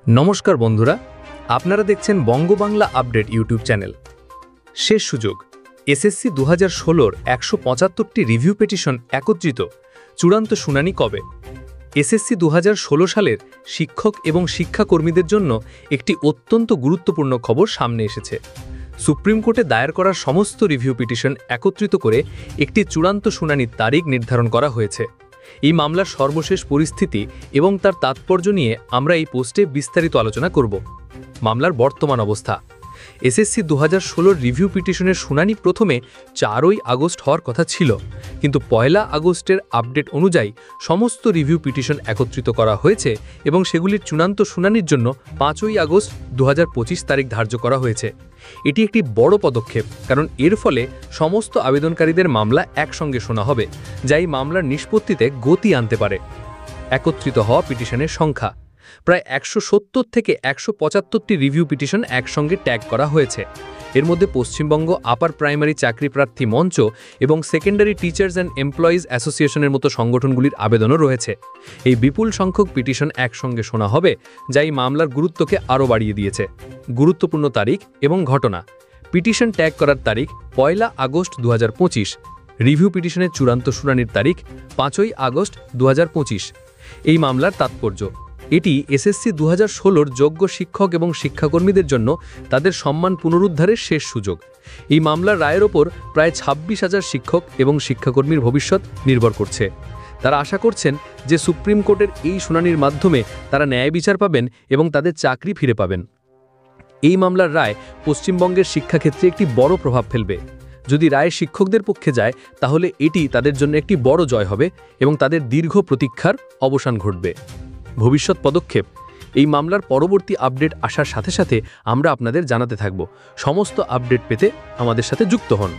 নমস্কার বন্ধুরা, আপনারা দেখছেন বঙ্গবাংলা আপডেট ইউটিউব চ্যানেল। শেষ সুযোগ, এসএসসি 2016-র 175টি রিভিউ পিটিশন একত্রিত, চূড়ান্ত শুনানি কবে? এসএসসি 2016 সালের শিক্ষক এবং শিক্ষাকর্মীদের জন্য একটি অত্যন্ত গুরুত্বপূর্ণ খবর সামনে এসেছে। সুপ্রিম কোর্টে দায়ের করা সমস্ত রিভিউ পিটিশন একত্রিত করে একটি চূড়ান্ত শুনানির তারিখ নির্ধারণ করা হয়েছে। এই মামলার সর্বশেষ পরিস্থিতি এবং তার তাৎপর্য নিয়ে আমরা এই পোস্টে বিস্তারিত আলোচনা করব। মামলার বর্তমান অবস্থা। এসএসসি 2016-র রিভিউ পিটিশনের শুনানি প্রথমে 4ই আগস্ট হওয়ার কথা ছিল, কিন্তু 1 আগস্টের আপডেট অনুযায়ী সমস্ত রিভিউ পিটিশন একত্রিত করা হয়েছে এবং সেগুলির চূড়ান্ত শুনানির জন্য 5ই আগস্ট 2025 তারিখ ধার্য করা হয়েছে। এটি একটি বড় পদক্ষেপ, কারণ এর ফলে সমস্ত আবেদনকারীদের মামলা একসঙ্গে শোনা হবে, যা এই মামলার নিষ্পত্তিতে গতি আনতে পারে। একত্রিত হওয়া পিটিশনের সংখ্যা প্রায় 170 থেকে 175টি রিভিউ পিটিশন একসঙ্গে ট্যাগ করা হয়েছে। এর মধ্যে পশ্চিমবঙ্গ আপার প্রাইমারি চাকরি প্রার্থী মঞ্চ এবং সেকেন্ডারি টিচার্স অ্যান্ড এমপ্লয়িজ অ্যাসোসিয়েশনের মতো সংগঠনগুলির আবেদনও রয়েছে। এই বিপুল সংখ্যক পিটিশন একসঙ্গে শোনা হবে, যা এই মামলার গুরুত্বকে আরও বাড়িয়ে দিয়েছে। গুরুত্বপূর্ণ তারিখ এবং ঘটনা। পিটিশন ট্যাগ করার তারিখ 1 আগস্ট 2025। রিভিউ পিটিশনের চূড়ান্ত শুনানির তারিখ 5ই আগস্ট 2025। এই মামলার তাৎপর্য: এটি এসএসসি 2016-র যোগ্য শিক্ষক এবং শিক্ষাকর্মীদের জন্য তাদের সম্মান পুনরুদ্ধারের শেষ সুযোগ। এই মামলার রায়ের ওপর প্রায় 26,000 শিক্ষক এবং শিক্ষাকর্মীর ভবিষ্যৎ নির্ভর করছে। তারা আশা করছেন যে সুপ্রিম কোর্টের এই শুনানির মাধ্যমে তারা ন্যায় বিচার পাবেন এবং তাদের চাকরি ফিরে পাবেন। এই মামলার রায় পশ্চিমবঙ্গের শিক্ষাক্ষেত্রে একটি বড় প্রভাব ফেলবে। যদি রায় শিক্ষকদের পক্ষে যায়, তাহলে এটি তাদের জন্য একটি বড় জয় হবে এবং তাদের দীর্ঘ প্রতীক্ষার অবসান ঘটবে। ভবিষ্যৎ পদক্ষেপ: এই মামলার পরবর্তী আপডেট আসার সাথে সাথে আমরা আপনাদের জানাতে থাকব। সমস্ত আপডেট পেতে আমাদের সাথে যুক্ত হন।